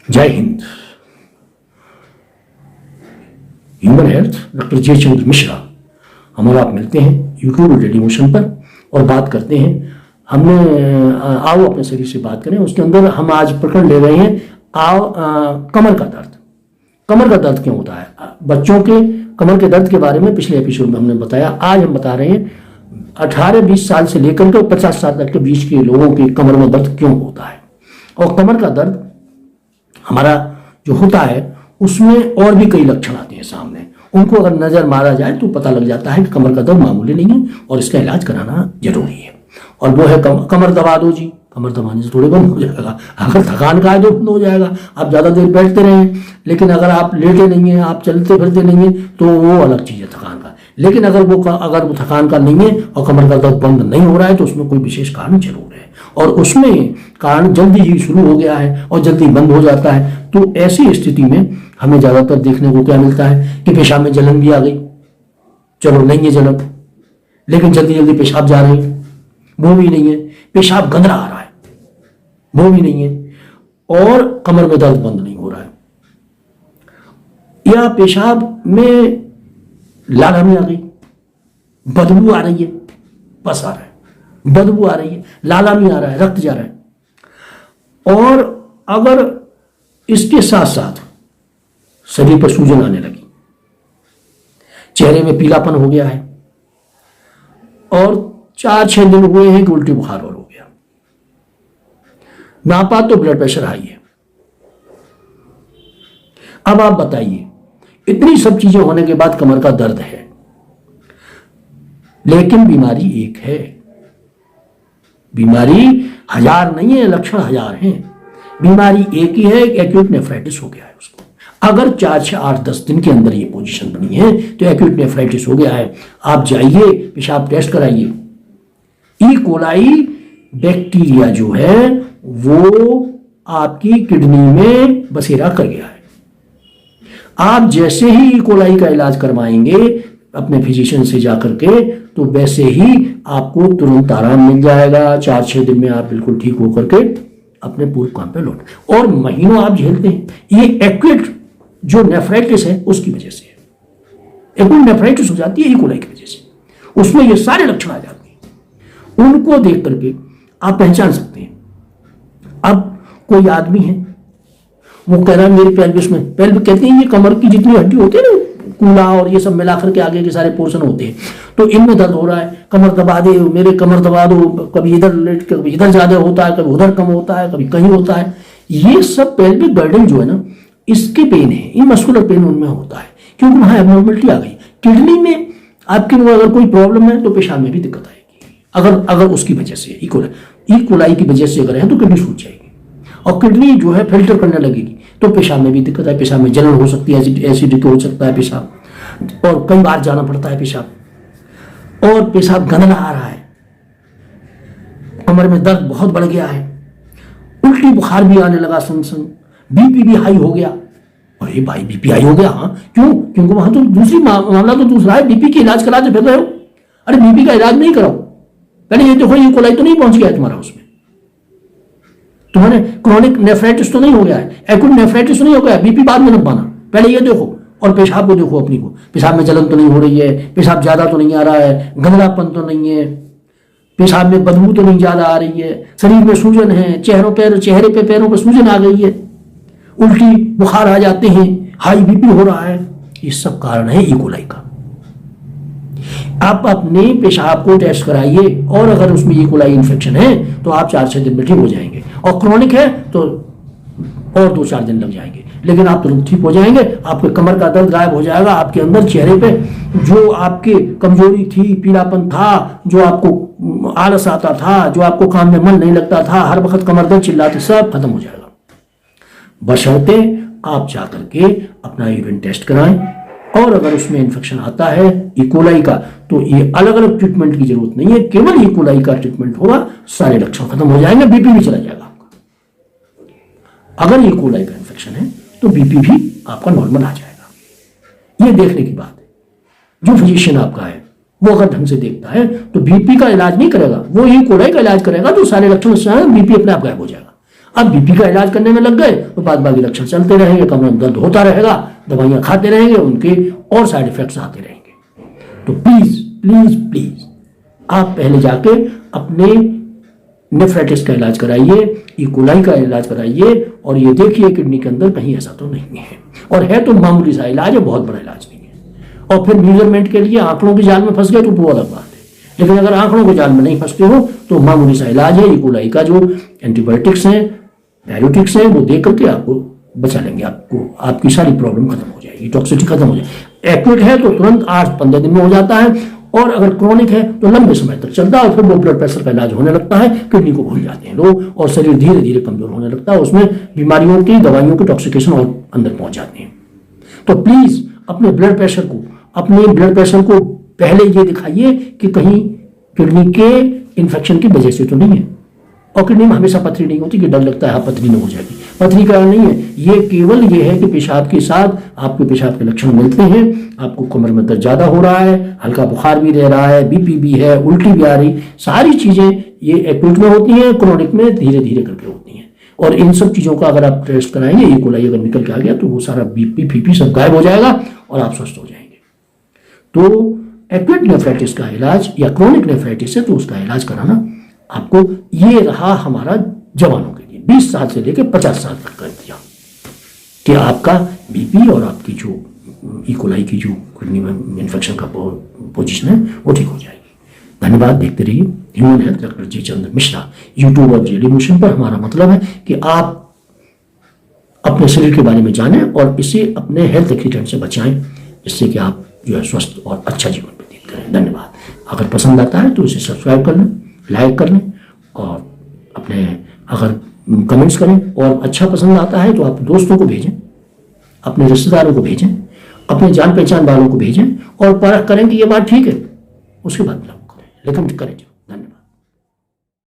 जय Hind. Human health doctor जे चंद्र मिश्रा हम और आप मिलते हैं यूट्यूब और टेलीविजन पर और बात करते हैं। हमने आओ अपने शरीर से बात करें, उसके अंदर हम आज प्रकरण ले रहे हैं कमर का दर्द। कमर का दर्द क्यों होता है? बच्चों के कमर के दर्द के बारे में पिछले एपिसोड में हमने बताया। आज हम बता रहे हैं 18-20 साल से लेकर के 50 साल तक के बीच के लोगों के कमर में दर्द क्यों होता है। और कमर का दर्द हमारा जो होता है उसमें और भी कई लक्षण आते हैं सामने। उनको अगर नजर मारा जाए तो पता लग जाता है कि कमर का दर्द मामूली नहीं है और इसका इलाज कराना जरूरी है। और वो है कमर दबा दो जी। कमर दबाने से थोड़े बंद हो जाएगा। अगर थकान का है तो बंद हो जाएगा, आप ज़्यादा देर बैठते रहें। लेकिन अगर आप लेटे नहीं हैं, आप चलते फिरते नहीं हैं, तो वो अलग चीज़ है थकान का। लेकिन अगर वो थकान का नहीं है और कमर का दर्द बंद नहीं हो रहा है तो उसमें कोई विशेष कारण जरूर है। और उसमें कारण जल्दी ही शुरू हो गया है और जल्दी बंद हो जाता है। तो ऐसी स्थिति में हमें ज़्यादातर देखने को क्या मिलता है कि पेशाब में जलन भी आ गई। चलो नहीं है जलन, लेकिन जल्दी जल्दी पेशाब जा रही है, वो भी नहीं है। पेशाब गंदरा आ रहा है, वो भी नहीं है। और कमर में दर्द बंद नहीं हो रहा है। या पेशाब में लालामी आ गई, बदबू आ रही है, बस आ रहा है, बदबू आ रही है, लालामी आ रहा है, रक्त जा रहा है। और अगर इसके साथ साथ शरीर पर सूजन आने लगी, चेहरे में पीलापन हो गया है और 4-6 दिन हुए हैं कि उल्टी बुखार और हो गया, नापा तो ब्लड प्रेशर हाई है। अब आप बताइए, इतनी सब चीजें होने के बाद कमर का दर्द है, लेकिन बीमारी एक है। बीमारी 1000 नहीं है, लक्षण 1000 हैं। बीमारी एक ही है, एक्यूट नेफ्राइटिस हो गया है उसको। अगर 4-6-8-10 दिन के अंदर ये पोजीशन बनी है तो एक्यूट नेफ्राइटिस हो गया है। आप जाइए, पेशाब टेस्ट कराइए। ई कोलाई बैक्टीरिया जो है वो आपकी किडनी में बसेरा कर गया है। आप जैसे ही ई कोलाई का इलाज करवाएंगे अपने फिजिशियन से जाकर के, तो वैसे ही आपको तुरंत आराम मिल जाएगा। 4-6 दिन में आप बिल्कुल ठीक होकर के अपने पूर्व काम पे लौट। और महीनों आप झेलते हैं। ये एक्यूट जो नेफ्राइटिस है उसकी वजह से है। एक्यूट नेफ्राइटिस हो जाती है ई कोलाई की वजह से, उसमें ये सारे लक्षण आ जाते हैं। उनको देख करके आप पहचान सकते हैं। अब कोई आदमी है, वो कह रहा है मेरे पेल्विस में, पेल्विस कहते हैं ये कमर की जितनी हड्डी होती है ना, कूला और ये सब मिलाकर के आगे के सारे पोर्शन होते हैं, तो इनमें दर्द हो रहा है। कमर दबा दे, मेरे कमर दबा दो। कभी इधर लेट, कभी इधर ज्यादा होता है, कभी उधर कम होता है, कभी कहीं होता है। ये सब पेल्विक बर्डन जो है ना, इसके पेन है, ये मस्कुलर पेन उनमें होता है, क्योंकि वहां एबनॉर्मलिटी आ गई। किडनी में आपके अगर कोई प्रॉब्लम है तो पेशाब में भी दिक्कत आएगी। अगर उसकी वजह से ई कोलाई की वजह से अगर है तो किडनी सूज जाएगी और किडनी जो है फिल्टर करने लगेगी, तो पेशाब में भी दिक्कत है। पेशाब में जलन हो सकती है, एसिडिटी हो सकता है पेशाब, और कई बार जाना पड़ता है पेशाब। और पेशाब गंदला आ रहा है, कमर में दर्द बहुत बढ़ गया है, उल्टी बुखार भी आने लगा संग संग, बीपी भी हाई हो गया। अरे भाई बीपी हाई हो गया? हाँ क्यों? क्योंकि वहां तो दूसरी मामला तो दूसरा है। बीपी का इलाज कराते फिर रहे हो। अरे बीपी का इलाज नहीं कराओ, पहले ये देखो ये कोलाई तो नहीं पहुंच गया तुम्हारा, उसमें तुम्हारे क्रोनिक नेफ्राइटिस तो नहीं हो गया है, एक्यूट नेफ्राइटिस तो नहीं हो गया, बीपी बाद में नपाना, पहले ये देखो। और पेशाब को देखो अपनी को, पेशाब में जलन तो नहीं हो रही है, पेशाब ज्यादा तो नहीं आ रहा है, गंदलापन तो नहीं है, पेशाब में बदबू तो नहीं ज्यादा आ रही है, शरीर में सूजन है, चेहरे पे पैरों पे सूजन आ गई है, उल्टी बुखार आ जाते हैं, हाई बीपी हो रहा है। ये सब कारण है ई कोलाई का। आप अपने पेशाब को टेस्ट कराइए और अगर उसमें ई कोलाई इन्फेक्शन है तो आप 4-6 दिन में ठीक हो जाएंगे, और क्रोनिक है तो और 2-4 दिन लग जाएंगे, लेकिन आप तुरंत ठीक हो जाएंगे। आपके कमर का दर्द गायब हो जाएगा। आपके अंदर चेहरे पे जो आपके कमजोरी थी, पीलापन था, जो आपको आलस आता था, जो आपको काम में मन नहीं लगता था, हर वक्त कमर दर्द चिल्लाते, सब खत्म हो जाएगा। बशर्ते आप जाकर के अपना यूरिन टेस्ट कराएं, और अगर उसमें इन्फेक्शन आता है ई कोलाई का, तो ये अलग अलग ट्रीटमेंट की जरूरत नहीं है, केवल ई कोलाई का ट्रीटमेंट होगा, सारे लक्षण खत्म हो जाएंगे, बीपी भी चला जाएगा आपका। अगर ई कोलाई का इन्फेक्शन है तो बीपी भी आपका नॉर्मल आ जाएगा। ये देखने की बात है। जो फिजिशियन आपका है वो अगर ढंग से देखता है तो बीपी का इलाज नहीं करेगा, वो ई कोलाई का इलाज करेगा, तो सारे लक्षण बीपी अपने आप गायब हो जाएगा। अब बीपी का इलाज करने में लग गए तो बाद बाकी लक्षण चलते रहेंगे, कमर में दर्द होता रहेगा, दवाइयां खाते रहेंगे, उनके और साइड इफेक्ट्स आते रहेंगे। तो प्लीज प्लीज प्लीज आप पहले जाके अपने नेफ्राइटिस का इलाज कराइए, इकोलाई का इलाज कराइए और ये देखिए किडनी के अंदर कहीं ऐसा तो नहीं है, और है तो मामूली सा इलाज है, बहुत बड़ा इलाज नहीं है। और फिर मेजरमेंट के लिए आंकड़ों की जाल में फंस गए तो वो अलग बात है, लेकिन अगर आंकड़ों के जाल में नहीं फंसते हो तो मामूली सा इलाज है। इकोलाई का जो एंटीबायोटिक्स हैं, डायरेटिक्स हैं, वो दे करके आपको बचा लेंगे, आपको आपकी सारी प्रॉब्लम खत्म हो जाएगी, टॉक्सिसिटी खत्म हो जाएगी। एक्यूट है तो तुरंत 8-15 दिन में हो जाता है, और अगर क्रॉनिक है तो लंबे समय तक चलता है, और फिर वो ब्लड प्रेशर का इलाज होने लगता है, किडनी को भूल जाते हैं लोग और शरीर धीरे धीरे कमजोर होने लगता है, उसमें बीमारियों की दवाइयों की टॉक्सिकेशन और अंदर पहुंच जाते हैं। तो प्लीज अपने ब्लड प्रेशर को पहले ये दिखाइए कि कहीं किडनी के इन्फेक्शन की वजह से तो नहीं है। और किडनी में हमेशा पथरी नहीं होती कि डर लगता है हाँ पथरी नहीं हो जाएगी, पथरी का नहीं है, ये केवल ये है कि पेशाब के साथ आपके पेशाब के लक्षण मिलते हैं, आपको कमर में दर्द ज्यादा हो रहा है, हल्का बुखार भी रह रहा है, बीपी भी है, उल्टी भी आ रही, सारी चीजें ये एक्यूट में होती हैं, क्रोनिक में धीरे धीरे करके होती हैं। और इन सब चीजों का अगर आप टेस्ट कराएंगे, इकोलाई अगर निकल के आ गया तो वो सारा बीपी फीपी सब गायब हो जाएगा और आप स्वस्थ हो जाएंगे। तो एक्यूट नेफ्राइटिस का इलाज या क्रोनिक नेफ्राइटिस है तो उसका इलाज कराना आपको, ये रहा हमारा जवानों के लिए 20 साल से लेकर 50 साल तक कर दिया कि आपका बीपी और आपकी जो इकोलाई की जो किडनी में इन्फेक्शन का पोजीशन है वो ठीक हो जाएगी। धन्यवाद, देखते रहिए ह्यूमन हेल्थ डॉक्टर जी चंद्र मिश्रा यूट्यूब और जेडी मोशन पर। हमारा मतलब है कि आप अपने शरीर के बारे में जानें और इसे अपने हेल्थ एक्सीडेंट से बचाएं, जिससे कि आप जो है स्वस्थ और अच्छा जीवन व्यतीत करें। धन्यवाद। अगर पसंद आता है तो इसे सब्सक्राइब कर लें, लाइक कर लें और अपने अगर कमेंट्स करें, और अच्छा पसंद आता है तो आप दोस्तों को भेजें, अपने रिश्तेदारों को भेजें, अपने जान पहचान वालों को भेजें और परख करें कि ये बात ठीक है, उसके बाद लागू करें, लेकिन करें।